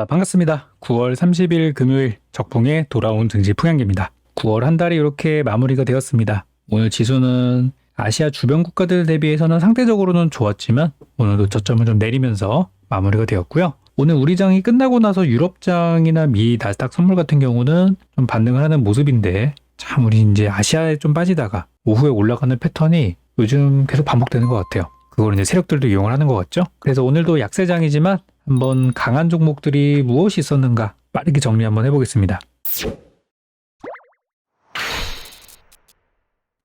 반갑습니다. 9월 30일 금요일 적풍에 돌아온 증시 풍향기입니다. 9월 한 달이 이렇게 마무리가 되었습니다. 오늘 지수는 아시아 주변 국가들 대비해서는 상대적으로는 좋았지만 오늘도 저점을 좀 내리면서 마무리가 되었고요. 오늘 우리 장이 끝나고 나서 유럽장이나 미 나스닥 선물 같은 경우는 좀 반등을 하는 모습인데 참 우리 이제 아시아에 좀 빠지다가 오후에 올라가는 패턴이 요즘 계속 반복되는 것 같아요. 그걸 이제 세력들도 이용을 하는 것 같죠. 그래서 오늘도 약세장이지만 한번 강한 종목들이 무엇이 있었는가 빠르게 정리 한번 해보겠습니다.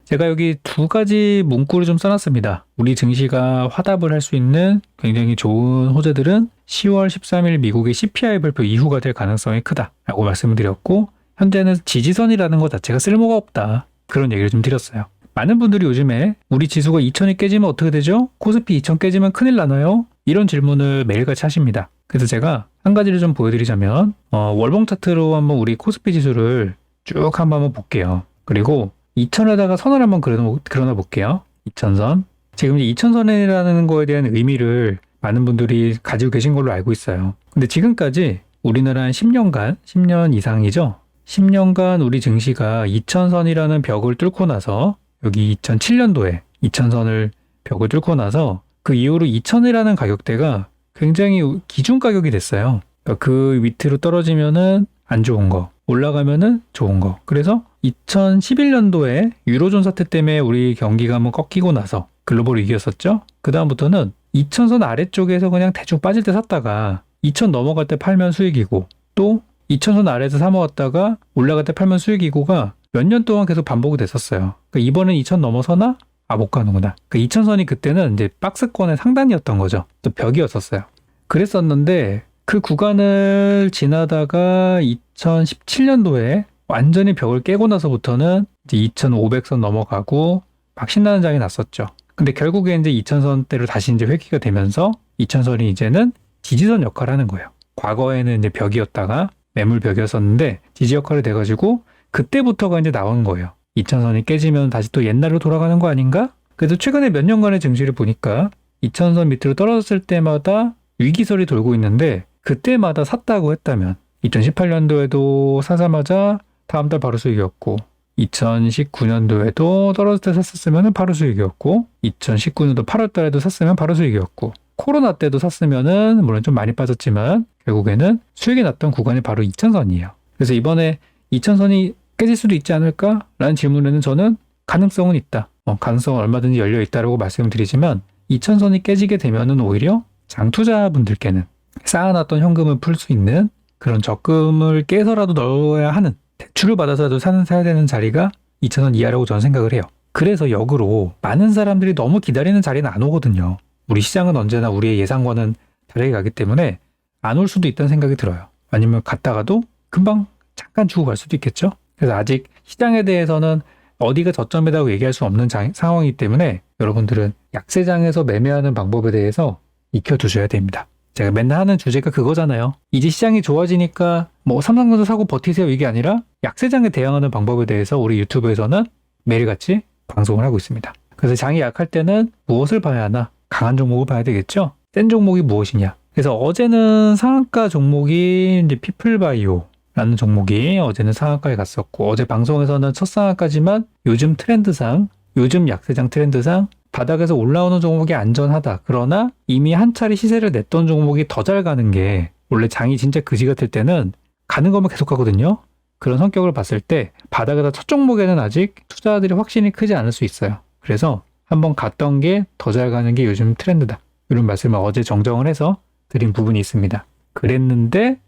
제가 여기 두 가지 문구를 좀 써놨습니다. 우리 증시가 화답을 할 수 있는 굉장히 좋은 호재들은 10월 13일 미국의 CPI 발표 이후가 될 가능성이 크다라고 말씀을 드렸고, 현재는 지지선이라는 것 자체가 쓸모가 없다, 그런 얘기를 좀 드렸어요. 많은 분들이 요즘에 우리 지수가 2000이 깨지면 어떻게 되죠? 코스피 2000 깨지면 큰일 나나요? 이런 질문을 매일같이 하십니다. 그래서 제가 한 가지를 좀 보여드리자면 월봉 차트로 한번 우리 코스피 지수를 쭉 한번 볼게요. 그리고 2000에다가 선을 한번 그려놔 볼게요. 2000선. 지금 이제 2000선이라는 거에 대한 의미를 많은 분들이 가지고 계신 걸로 알고 있어요. 근데 지금까지 우리나라 한 10년 이상이죠? 10년간 우리 증시가 2000선이라는 벽을 뚫고 나서 여기 2007년도에 2000선을 벽을 뚫고 나서 그 이후로 2000이라는 가격대가 굉장히 기준 가격이 됐어요. 그러니까 그 밑으로 떨어지면은 안 좋은 거, 올라가면은 좋은 거. 그래서 2011년도에 유로존 사태 때문에 우리 경기가 한번 꺾이고 나서 글로벌 위기였었죠. 그 다음부터는 2000선 아래쪽에서 그냥 대충 빠질 때 샀다가 2000 넘어갈 때 팔면 수익이고, 또 2000선 아래에서 사 모았다가 올라갈 때 팔면 수익이고가 몇 년 동안 계속 반복이 됐었어요. 그러니까 이번엔 2000 넘어서나? 못 가는구나. 그 2000선이 그때는 이제 박스권의 상단이었던 거죠. 또 벽이었었어요. 그랬었는데 그 구간을 지나다가 2017년도에 완전히 벽을 깨고 나서부터는 이제 2500선 넘어가고 막 신나는 장이 났었죠. 근데 결국에 이제 2000선대로 다시 이제 회귀가 되면서 2000선이 이제는 지지선 역할을 하는 거예요. 과거에는 이제 벽이었다가 매물벽이었었는데 지지 역할이 돼가지고 그때부터가 이제 나오는 거예요. 2000선이 깨지면 다시 또 옛날로 돌아가는 거 아닌가? 그래도 최근에 몇 년간의 증시를 보니까 2000선 밑으로 떨어졌을 때마다 위기설이 돌고 있는데, 그때마다 샀다고 했다면 2018년도에도 사자마자 다음 달 바로 수익이었고, 2019년도에도 떨어질 때 샀었으면 바로 수익이었고, 2019년도 8월 달에도 샀으면 바로 수익이었고, 코로나 때도 샀으면은 물론 좀 많이 빠졌지만 결국에는 수익이 났던 구간이 바로 2000선이에요. 그래서 이번에 2000선이 깨질 수도 있지 않을까? 라는 질문에는 저는 가능성은 있다. 가능성은 얼마든지 열려 있다라고 말씀드리지만, 2000선이 깨지게 되면은 오히려 장투자분들께는 쌓아놨던 현금을 풀 수 있는 그런 적금을 깨서라도 넣어야 하는, 대출을 받아서라도 사야 되는 자리가 2000선 이하라고 저는 생각을 해요. 그래서 역으로 많은 사람들이 너무 기다리는 자리는 안 오거든요. 우리 시장은 언제나 우리의 예상과는 다르게 가기 때문에 안 올 수도 있다는 생각이 들어요. 아니면 갔다가도 금방 잠깐 주고 갈 수도 있겠죠. 그래서 아직 시장에 대해서는 어디가 저점이라고 얘기할 수 없는 상황이기 때문에 여러분들은 약세장에서 매매하는 방법에 대해서 익혀두셔야 됩니다. 제가 맨날 하는 주제가 그거잖아요. 이제 시장이 좋아지니까 삼성전자 사고 버티세요, 이게 아니라 약세장에 대응하는 방법에 대해서 우리 유튜브에서는 매일같이 방송을 하고 있습니다. 그래서 장이 약할 때는 무엇을 봐야 하나? 강한 종목을 봐야 되겠죠? 센 종목이 무엇이냐? 그래서 어제는 상한가 종목이 이제 피플바이오 라는 종목이 어제는 상한가에 갔었고, 어제 방송에서는 첫 상한가지만 요즘 트렌드상, 요즘 약세장 트렌드상 바닥에서 올라오는 종목이 안전하다. 그러나 이미 한 차례 시세를 냈던 종목이 더 잘 가는 게, 원래 장이 진짜 그지 같을 때는 가는 것만 계속 가거든요. 그런 성격을 봤을 때 바닥에서 첫 종목에는 아직 투자들이 확신이 크지 않을 수 있어요. 그래서 한번 갔던 게 더 잘 가는 게 요즘 트렌드다, 이런 말씀을 어제 정정을 해서 드린 부분이 있습니다. 그랬는데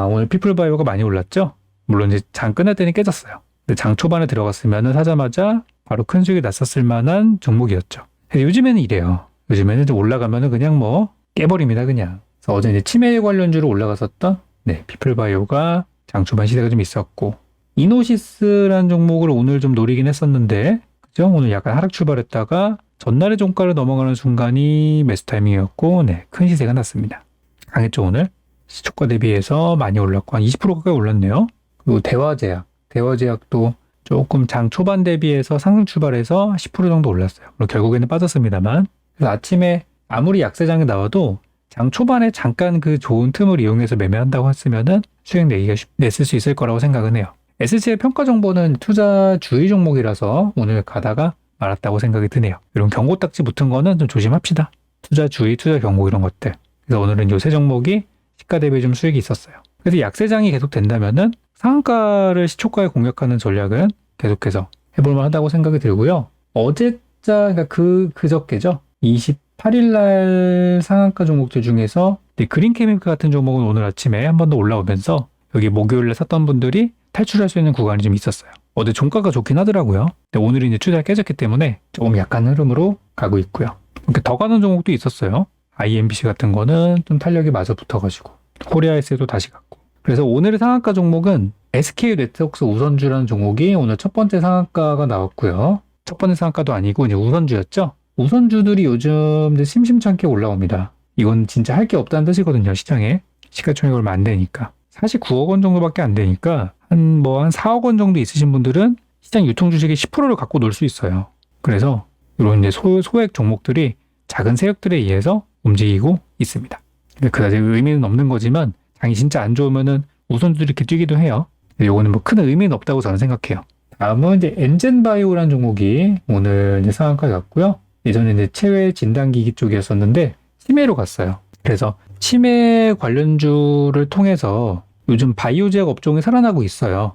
오늘 피플바이오가 많이 올랐죠? 물론 이제 장 끝날 때는 깨졌어요. 근데 장 초반에 들어갔으면 사자마자 바로 큰 수익이 났었을 만한 종목이었죠. 요즘에는 이래요. 요즘에는 좀 올라가면은 그냥 깨버립니다, 그냥. 그래서 어제 이제 치매 관련주로 올라갔었던 피플바이오가 장 초반 시세가 좀 있었고, 이노시스라는 종목을 오늘 좀 노리긴 했었는데, 그죠? 오늘 약간 하락 출발했다가 전날의 종가를 넘어가는 순간이 매수 타이밍이었고, 큰 시세가 났습니다. 강했죠, 오늘? 시초가 대비해서 많이 올랐고 한 20% 가까이 올랐네요. 그리고 대화제약도 조금 장 초반 대비해서 상승 출발해서 10% 정도 올랐어요. 물론 결국에는 빠졌습니다만. 그래서 아침에 아무리 약세장에 나와도 장 초반에 잠깐 그 좋은 틈을 이용해서 매매한다고 했으면은 수익 냈을 수 있을 거라고 생각은 해요. SC의 평가 정보는 투자 주의 종목이라서 오늘 가다가 말았다고 생각이 드네요. 이런 경고 딱지 붙은 거는 좀 조심합시다. 투자 주의, 투자 경고 이런 것들. 그래서 오늘은 요 세 종목이 시가 대비 좀 수익이 있었어요. 그래서 약세장이 계속 된다면은 상한가를 시초가에 공략하는 전략은 계속해서 해볼만 하다고 생각이 들고요. 그러니까 그저께죠. 28일 날 상한가 종목들 중에서 그린 케미컬 같은 종목은 오늘 아침에 한 번 더 올라오면서 여기 목요일에 샀던 분들이 탈출할 수 있는 구간이 좀 있었어요. 어제 종가가 좋긴 하더라고요. 근데 오늘은 이제 투자가 깨졌기 때문에 조금 약한 흐름으로 가고 있고요. 이렇게 더 가는 종목도 있었어요. IMBC 같은 거는 좀 탄력이 마저 붙어가지고 코리아에스도 다시 갔고. 그래서 오늘의 상한가 종목은 SK네트워크 우선주라는 종목이 오늘 첫 번째 상한가가 나왔고요. 첫 번째 상한가도 아니고 이제 우선주였죠. 우선주들이 요즘 이제 심심찮게 올라옵니다. 이건 진짜 할 게 없다는 뜻이거든요. 시장에 시가총액이 얼마 안 되니까 49억 원 정도밖에 안 되니까 한 4억 원 정도 있으신 분들은 시장 유통 주식의 10%를 갖고 놀 수 있어요. 그래서 이런 이제 소액 종목들이 작은 세력들에 의해서 움직이고 있습니다. 그다지 의미는 없는 거지만 장이 진짜 안 좋으면은 우선주들이 이렇게 뛰기도 해요. 요거는 큰 의미는 없다고 저는 생각해요. 다음은 이제 엔젠바이오라는 종목이 오늘 이제 상한가 갔고요. 예전에 이제 체외 진단기기 쪽이었었는데 치매로 갔어요. 그래서 치매 관련주를 통해서 요즘 바이오제약 업종이 살아나고 있어요.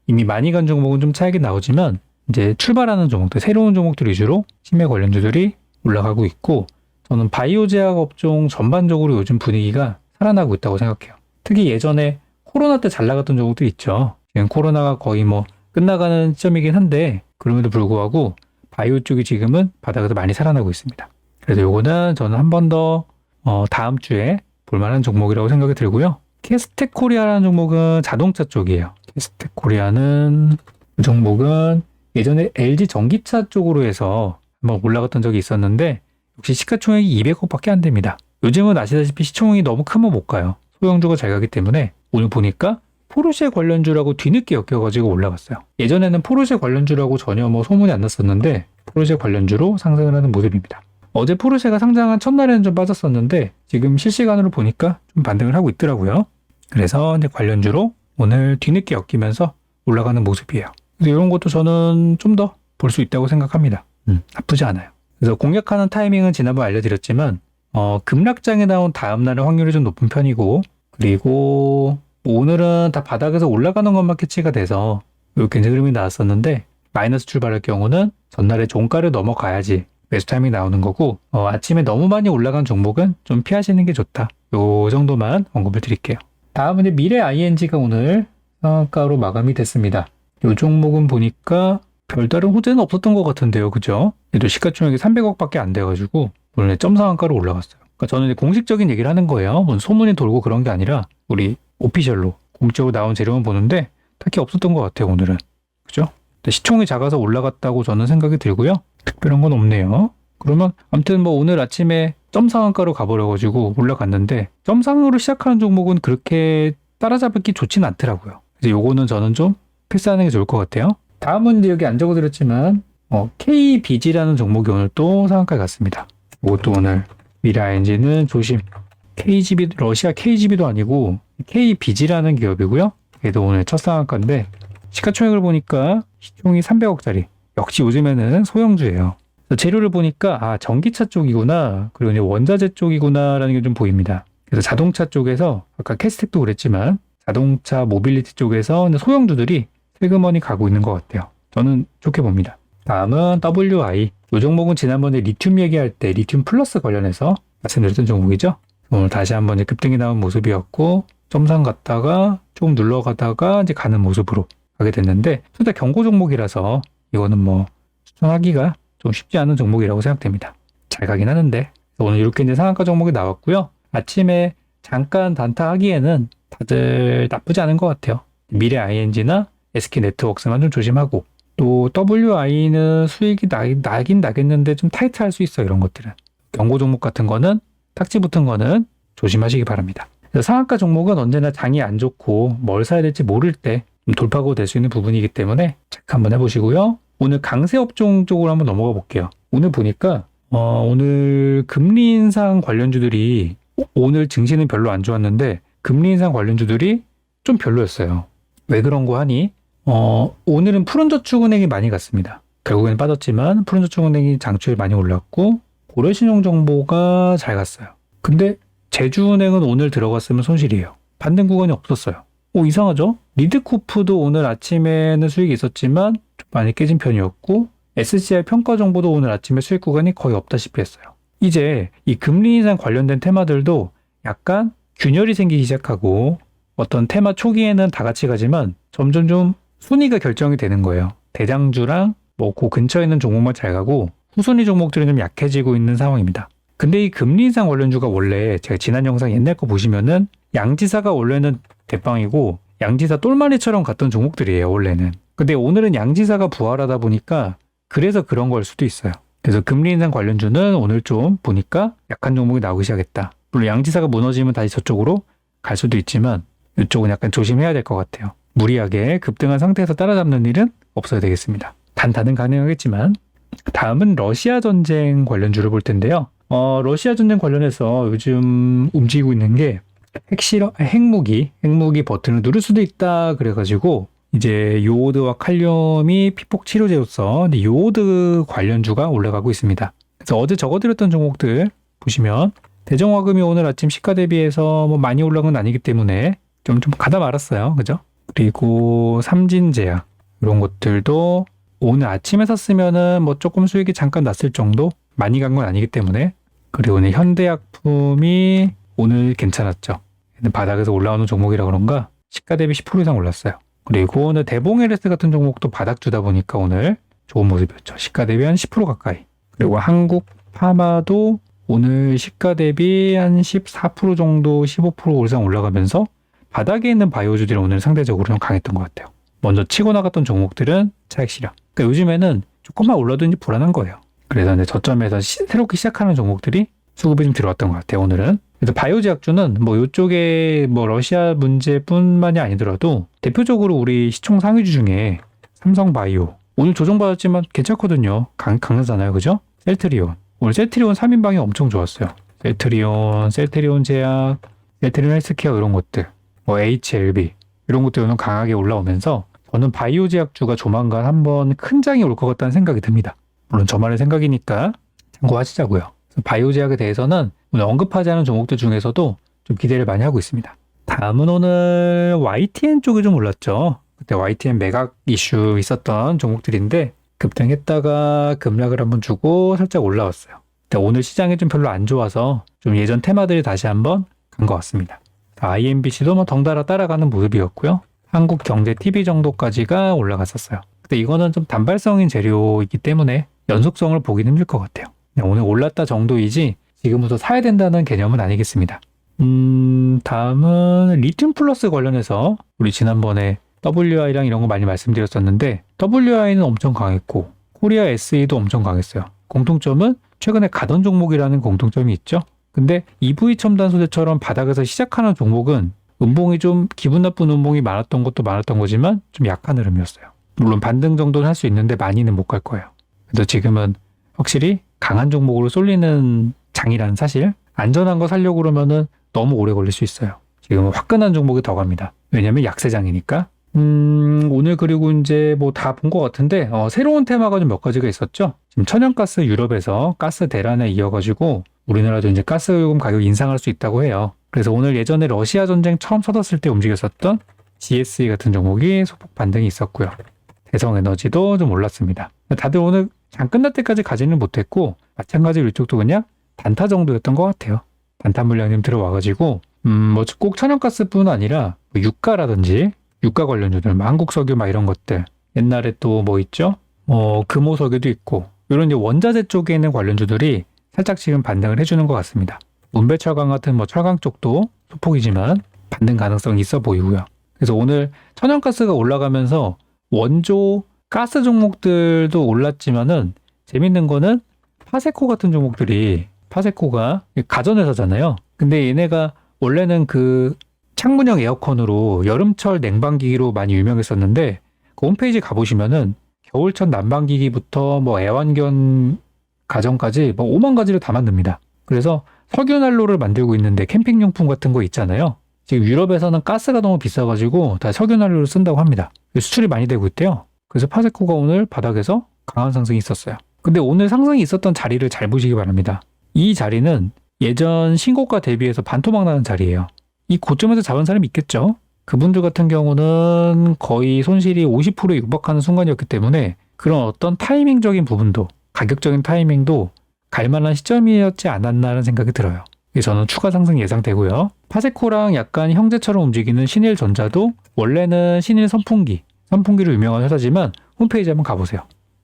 이미 많이 간 종목은 좀 차익이 나오지만 이제 출발하는 종목들, 새로운 종목들 위주로 치매 관련주들이 올라가고 있고 저는 바이오제약 업종 전반적으로 요즘 분위기가 살아나고 있다고 생각해요. 특히 예전에 코로나 때 잘 나갔던 종목들 있죠. 지금 코로나가 거의 끝나가는 시점이긴 한데 그럼에도 불구하고 바이오 쪽이 지금은 바닥에서 많이 살아나고 있습니다. 그래서 요거는 저는 한 번 더 다음 주에 볼만한 종목이라고 생각이 들고요. 캐스텍 코리아라는 종목은 자동차 쪽이에요. 캐스텍 코리아는 그 종목은 예전에 LG 전기차 쪽으로 해서 한번 올라갔던 적이 있었는데 역시 시가총액이 200억밖에 안 됩니다. 요즘은 아시다시피 시총이 너무 크면 못 가요. 소형주가 잘 가기 때문에 오늘 보니까 포르쉐 관련주라고 뒤늦게 엮여가지고 올라갔어요. 예전에는 포르쉐 관련주라고 전혀 소문이 안 났었는데 포르쉐 관련주로 상승을 하는 모습입니다. 어제 포르쉐가 상장한 첫날에는 좀 빠졌었는데 지금 실시간으로 보니까 좀 반등을 하고 있더라고요. 그래서 이제 관련주로 오늘 뒤늦게 엮이면서 올라가는 모습이에요. 그래서 이런 것도 저는 좀 더 볼 수 있다고 생각합니다. 나쁘지 않아요. 그래서 공략하는 타이밍은 지난번 알려드렸지만 급락장에 나온 다음 날은 확률이 좀 높은 편이고 그리고 오늘은 다 바닥에서 올라가는 것만 캐치가 돼서 이렇게 흐름이 나왔었는데 마이너스 출발할 경우는 전날에 종가를 넘어가야지 매수 타이밍이 나오는 거고 아침에 너무 많이 올라간 종목은 좀 피하시는 게 좋다. 요 정도만 언급을 드릴게요. 다음은 이제 미래 ING가 오늘 상한가로 마감이 됐습니다. 요 종목은 보니까 별다른 호재는 없었던 것 같은데요. 그죠? 얘도 시가총액이 300억밖에 안 돼가지고 오늘 점상한가로 올라갔어요. 그러니까 저는 이제 공식적인 얘기를 하는 거예요. 무슨 소문이 돌고 그런 게 아니라 우리 오피셜로 공적으로 나온 재료만 보는데 딱히 없었던 것 같아요. 오늘은. 그죠? 시총이 작아서 올라갔다고 저는 생각이 들고요. 특별한 건 없네요. 그러면 아무튼 오늘 아침에 점상한가로 가버려가지고 올라갔는데 점상으로 시작하는 종목은 그렇게 따라잡기 좋진 않더라고요. 그래서 요거는 저는 좀 패스하는 게 좋을 것 같아요. 다음은 이제 여기 안 적어드렸지만 KBG라는 종목이 오늘 또 상한가에 갔습니다. 이것도 오늘 미래 ING는 조심. KGB 러시아 KGB도 아니고 KBG라는 기업이고요. 얘도 오늘 첫 상한가인데 시가총액을 보니까 시총이 300억짜리. 역시 요즘에는 소형주예요. 재료를 보니까 전기차 쪽이구나. 그리고 이제 원자재 쪽이구나라는 게 좀 보입니다. 그래서 자동차 쪽에서 아까 캐스텍도 그랬지만 자동차 모빌리티 쪽에서 소형주들이 세그머니 가고 있는 것 같아요. 저는 좋게 봅니다. 다음은 WI. 이 종목은 지난번에 리튬 얘기할 때 리튬 플러스 관련해서 말씀드렸던 종목이죠. 오늘 다시 한번 급등이 나온 모습이었고 점상 갔다가 조금 눌러가다가 이제 가는 모습으로 가게 됐는데 투자 경고 종목이라서 이거는 추천하기가 좀 쉽지 않은 종목이라고 생각됩니다. 잘 가긴 하는데 오늘 이렇게 이제 상한가 종목이 나왔고요. 아침에 잠깐 단타하기에는 다들 나쁘지 않은 것 같아요. 미래 ING나 SK네트워크만 좀 조심하고 또 WI는 수익이 나긴 나겠는데 좀 타이트할 수 있어. 이런 것들은 경고 종목 같은 거는 딱지 붙은 거는 조심하시기 바랍니다. 그래서 상한가 종목은 언제나 장이 안 좋고 뭘 사야 될지 모를 때 돌파구 될 수 있는 부분이기 때문에 체크 한번 해보시고요. 오늘 강세 업종 쪽으로 한번 넘어가 볼게요. 오늘 보니까 오늘 금리 인상 관련주들이 오늘 증시는 별로 안 좋았는데 금리 인상 관련주들이 좀 별로였어요. 왜 그런 거 하니? 오늘은 푸른저축은행이 많이 갔습니다. 결국에는 빠졌지만 푸른저축은행이 장초에 많이 올랐고 고려신용정보가 잘 갔어요. 근데 제주은행은 오늘 들어갔으면 손실이에요. 반등 구간이 없었어요. 이상하죠? 리드코프도 오늘 아침에는 수익이 있었지만 좀 많이 깨진 편이었고 SCI 평가정보도 오늘 아침에 수익 구간이 거의 없다시피 했어요. 이제 이 금리 인상 관련된 테마들도 약간 균열이 생기기 시작하고 어떤 테마 초기에는 다 같이 가지만 점점 좀 순위가 결정이 되는 거예요. 대장주랑 뭐 그 근처에 있는 종목만 잘 가고 후순위 종목들은 좀 약해지고 있는 상황입니다. 근데 이 금리 인상 관련주가 원래 제가 지난 영상 옛날 거 보시면은 양지사가 원래는 대빵이고 양지사 똘마니처럼 갔던 종목들이에요, 원래는. 근데 오늘은 양지사가 부활하다 보니까 그래서 그런 걸 수도 있어요. 그래서 금리 인상 관련주는 오늘 좀 보니까 약한 종목이 나오기 시작했다. 물론 양지사가 무너지면 다시 저쪽으로 갈 수도 있지만 이쪽은 약간 조심해야 될 것 같아요. 무리하게 급등한 상태에서 따라잡는 일은 없어야 되겠습니다. 단타는 가능하겠지만 다음은 러시아 전쟁 관련주를 볼 텐데요. 러시아 전쟁 관련해서 요즘 움직이고 있는 게 핵무기 버튼을 누를 수도 있다 그래가지고 이제 요오드와 칼륨이 피폭 치료제로서 요오드 관련주가 올라가고 있습니다. 그래서 어제 적어드렸던 종목들 보시면 대정화금이 오늘 아침 시가 대비해서 뭐 많이 올라간 건 아니기 때문에 좀 가다 말았어요. 그죠? 그리고 삼진제약 이런 것들도 오늘 아침에 샀으면은 뭐 조금 수익이 잠깐 났을 정도 많이 간 건 아니기 때문에 그리고 오늘 현대약품이 오늘 괜찮았죠. 바닥에서 올라오는 종목이라 그런가 시가 대비 10% 이상 올랐어요. 그리고 오늘 대봉LS 같은 종목도 바닥주다 보니까 오늘 좋은 모습이었죠. 시가 대비 한 10% 가까이. 그리고 한국파마도 오늘 시가 대비 한 14% 정도 15% 이상 올라가면서 바닥에 있는 바이오주들이 오늘 상대적으로 좀 강했던 것 같아요. 먼저 치고 나갔던 종목들은 차익 실현. 그러니까 요즘에는 조금만 올라도 이제 불안한 거예요. 그래서 이제 저점에서 새롭게 시작하는 종목들이 수급이 좀 들어왔던 것 같아요, 오늘은. 그래서 바이오제약주는 뭐 이쪽에 뭐 러시아 문제뿐만이 아니더라도 대표적으로 우리 시총 상위주 중에 삼성바이오 오늘 조정받았지만 괜찮거든요. 강하잖아요, 그죠? 셀트리온 오늘 셀트리온 3인방이 엄청 좋았어요. 셀트리온 제약, 셀트리온 헬스케어 이런 것들, 뭐 HLB 이런 것들 오늘 강하게 올라오면서 저는 바이오제약주가 조만간 한번 큰 장이 올 것 같다는 생각이 듭니다. 물론 저만의 생각이니까 참고하시자고요. 바이오제약에 대해서는 오늘 언급하지 않은 종목들 중에서도 좀 기대를 많이 하고 있습니다. 다음은 오늘 YTN 쪽이 좀 올랐죠. 그때 YTN 매각 이슈 있었던 종목들인데 급등했다가 급락을 한번 주고 살짝 올라왔어요. 근데 오늘 시장이 좀 별로 안 좋아서 좀 예전 테마들이 다시 한번 간 것 같습니다. IMBC도 뭐 덩달아 따라가는 모습이었고요. 한국경제TV 정도까지가 올라갔었어요. 근데 이거는 좀 단발성인 재료이기 때문에 연속성을 보기는 힘들 것 같아요. 오늘 올랐다 정도이지 지금부터 사야 된다는 개념은 아니겠습니다. 다음은 리튬 플러스 관련해서 우리 지난번에 WI랑 이런 거 많이 말씀드렸었는데 WI는 엄청 강했고 코리아 SE도 엄청 강했어요. 공통점은 최근에 가던 종목이라는 공통점이 있죠. 근데 EV 첨단 소재처럼 바닥에서 시작하는 종목은 음봉이 좀 기분 나쁜 음봉이 많았던 것도 많았던 거지만 좀 약한 흐름이었어요. 물론 반등 정도는 할 수 있는데 많이는 못 갈 거예요. 그래서 지금은 확실히 강한 종목으로 쏠리는 장이라는 사실, 안전한 거 사려고 그러면은 너무 오래 걸릴 수 있어요. 지금은 화끈한 종목이 더 갑니다. 왜냐면 약세장이니까. 오늘 그리고 이제 뭐 다 본 것 같은데 새로운 테마가 좀 몇 가지가 있었죠. 지금 천연가스 유럽에서 가스 대란에 이어가지고 우리나라도 이제 가스 요금 가격 인상할 수 있다고 해요. 그래서 오늘 예전에 러시아 전쟁 처음 터졌을 때 움직였었던 GSE 같은 종목이 소폭 반등이 있었고요. 대성에너지도 좀 올랐습니다. 다들 오늘 장 끝날 때까지 가지는 못했고 마찬가지로 이쪽도 그냥 단타 정도였던 것 같아요. 단타 물량이 좀 들어와가지고 뭐 꼭 천연가스뿐 아니라 뭐 유가라든지 유가 관련주들, 뭐 한국석유 막 이런 것들, 옛날에 또 뭐 있죠? 금호석유도 있고 이런 이제 원자재 쪽에 있는 관련주들이 살짝 지금 반등을 해주는 것 같습니다. 문배철강 같은 뭐 철강 쪽도 소폭이지만 반등 가능성이 있어 보이고요. 그래서 오늘 천연가스가 올라가면서 원조 가스 종목들도 올랐지만은 재밌는 거는 파세코 같은 종목들이 파세코가 가전회사잖아요. 근데 얘네가 원래는 그 창문형 에어컨으로 여름철 냉방기기로 많이 유명했었는데 그 홈페이지 가보시면은 겨울철 난방기기부터 뭐 애완견 가전까지 뭐 5만 가지를 다 만듭니다. 그래서 석유난로를 만들고 있는데 캠핑용품 같은 거 있잖아요. 지금 유럽에서는 가스가 너무 비싸가지고 다 석유난로를 쓴다고 합니다. 수출이 많이 되고 있대요. 그래서 파세코가 오늘 바닥에서 강한 상승이 있었어요. 근데 오늘 상승이 있었던 자리를 잘 보시기 바랍니다. 이 자리는 예전 신고가 대비해서 반토막 나는 자리예요. 이 고점에서 잡은 사람이 있겠죠? 그분들 같은 경우는 거의 손실이 50%에 육박하는 순간이었기 때문에 그런 어떤 타이밍적인 부분도, 가격적인 타이밍도 갈만한 시점이었지 않았나라는 생각이 들어요. 그래서 저는 추가 상승 예상되고요. 파세코랑 약간 형제처럼 움직이는 신일전자도 원래는 신일 선풍기로 유명한 회사지만 홈페이지 한번 가보세요.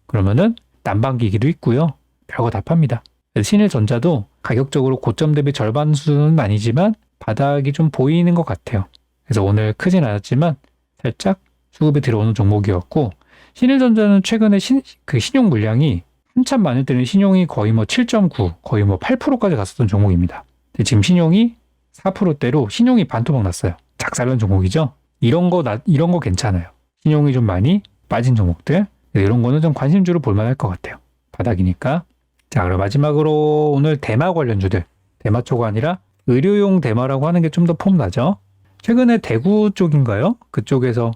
그러면은 난방기기도 있고요. 별거 다 팝니다. 신일전자도 가격적으로 고점 대비 절반 수준은 아니지만 바닥이 좀 보이는 것 같아요. 그래서 오늘 크진 않았지만 살짝 수급이 들어오는 종목이었고, 신일전자는 최근에 신용 물량이 한참 많을 때는 신용이 거의 7.9, 거의 8%까지 갔었던 종목입니다. 근데 지금 신용이 4%대로 신용이 반토막 났어요. 작살난 종목이죠. 이런 거 괜찮아요. 신용이 좀 많이 빠진 종목들. 이런 거는 좀 관심주로 볼만할 것 같아요. 바닥이니까. 자, 그럼 마지막으로 오늘 대마 관련주들. 대마초가 아니라 의료용 대마라고 하는 게 좀 더 폼나죠. 최근에 대구 쪽인가요? 그쪽에서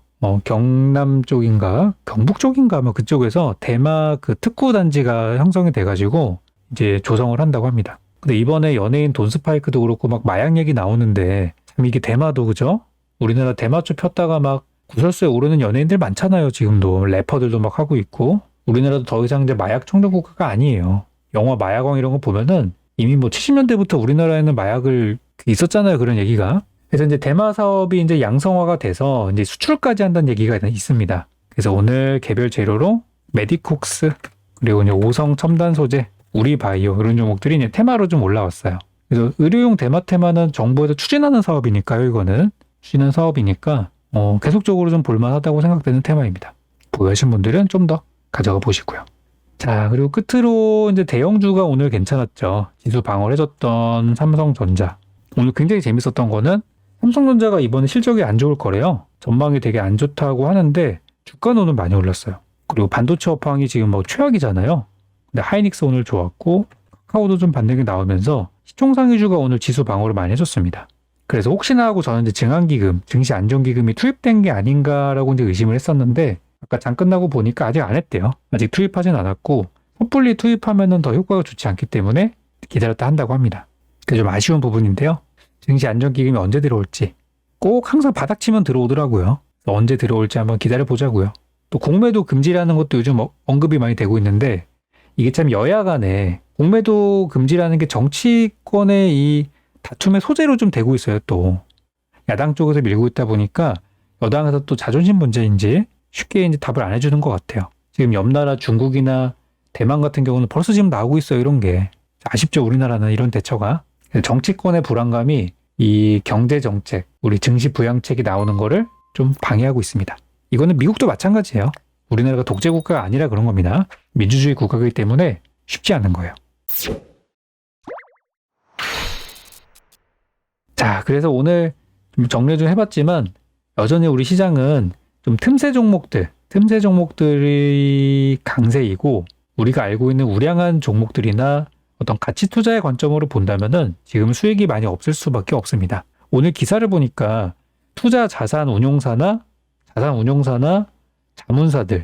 경남 쪽인가 경북 쪽인가 그쪽에서 대마 그 특구 단지가 형성이 돼가지고 이제 조성을 한다고 합니다. 근데 이번에 연예인 돈스파이크도 그렇고 막 마약 얘기 나오는데 참 이게 대마도 그죠? 우리나라 대마초 폈다가 막 구설수에 오르는 연예인들 많잖아요. 지금도 래퍼들도 막 하고 있고. 우리나라도 더 이상 이제 마약 청정 국가가 아니에요. 영화 마약왕 이런 거 보면은 이미 70년대부터 우리나라에는 마약을 있었잖아요. 그런 얘기가. 그래서 이제 대마 사업이 이제 양성화가 돼서 이제 수출까지 한다는 얘기가 있습니다. 그래서 오늘 개별 재료로 메디콕스, 그리고 이제 오성 첨단 소재, 우리바이오 이런 종목들이 이제 테마로 좀 올라왔어요. 그래서 의료용 대마 테마는 정부에서 추진하는 사업이니까요. 이거는 추진하는 사업이니까 계속적으로 좀 볼만하다고 생각되는 테마입니다. 보유하신 분들은 좀 더 가져가 보시고요. 자, 그리고 끝으로 이제 대형주가 오늘 괜찮았죠. 지수 방어해줬던 삼성전자. 오늘 굉장히 재밌었던 거는 삼성전자가 이번에 실적이 안 좋을 거래요. 전망이 되게 안 좋다고 하는데 주가는 오늘 많이 올랐어요. 그리고 반도체 업황이 지금 최악이잖아요. 근데 하이닉스 오늘 좋았고 카카오도 좀 반등이 나오면서 시총상위주가 오늘 지수 방어를 많이 해줬습니다. 그래서 혹시나 하고 저는 이제 증안기금, 증시안정기금이 투입된 게 아닌가라고 이제 의심을 했었는데 아까 장 끝나고 보니까 아직 안 했대요. 아직 투입하진 않았고 섣불리 투입하면은 더 효과가 좋지 않기 때문에 기다렸다 한다고 합니다. 그게 좀 아쉬운 부분인데요. 증시안정기금이 언제 들어올지 꼭 항상 바닥치면 들어오더라고요. 언제 들어올지 한번 기다려보자고요. 또 공매도 금지라는 것도 요즘 언급이 많이 되고 있는데 이게 참 여야 간에 공매도 금지라는 게 정치권의 이 다툼의 소재로 좀 되고 있어요. 또 야당 쪽에서 밀고 있다 보니까 여당에서 또 자존심 문제인지 쉽게 이제 답을 안 해주는 것 같아요. 지금 옆 나라 중국이나 대만 같은 경우는 벌써 지금 나오고 있어요. 이런 게 아쉽죠. 우리나라는 이런 대처가. 정치권의 불안감이 이 경제정책, 우리 증시 부양책이 나오는 거를 좀 방해하고 있습니다. 이거는 미국도 마찬가지예요. 우리나라가 독재국가가 아니라 그런 겁니다. 민주주의 국가이기 때문에 쉽지 않은 거예요. 자, 그래서 오늘 좀 정리 좀 해봤지만 여전히 우리 시장은 좀 틈새 종목들이 강세이고 우리가 알고 있는 우량한 종목들이나 어떤 가치 투자의 관점으로 본다면은 지금 수익이 많이 없을 수밖에 없습니다. 오늘 기사를 보니까 투자 자산운용사나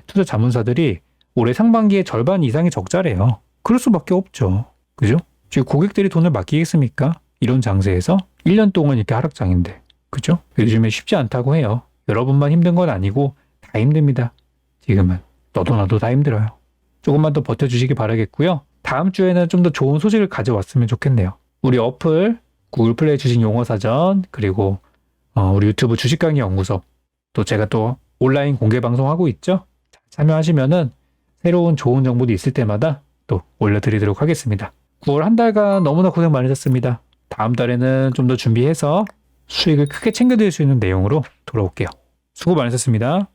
투자 자문사들이 올해 상반기에 절반 이상의 적자래요. 그럴 수밖에 없죠. 그죠? 지금 고객들이 돈을 맡기겠습니까? 이런 장세에서 1년 동안 이렇게 하락장인데. 그죠? 요즘에 쉽지 않다고 해요. 여러분만 힘든 건 아니고 다 힘듭니다. 지금은. 너도 나도 다 힘들어요. 조금만 더 버텨주시기 바라겠고요. 다음 주에는 좀 더 좋은 소식을 가져왔으면 좋겠네요. 우리 어플, 구글 플레이 주식 용어사전, 그리고 우리 유튜브 주식 강의 연구소, 또 제가 또 온라인 공개 방송하고 있죠. 참여하시면은 새로운 좋은 정보도 있을 때마다 또 올려드리도록 하겠습니다. 9월 한 달간 너무나 고생 많으셨습니다. 다음 달에는 좀 더 준비해서 수익을 크게 챙겨드릴 수 있는 내용으로 돌아올게요. 수고 많으셨습니다.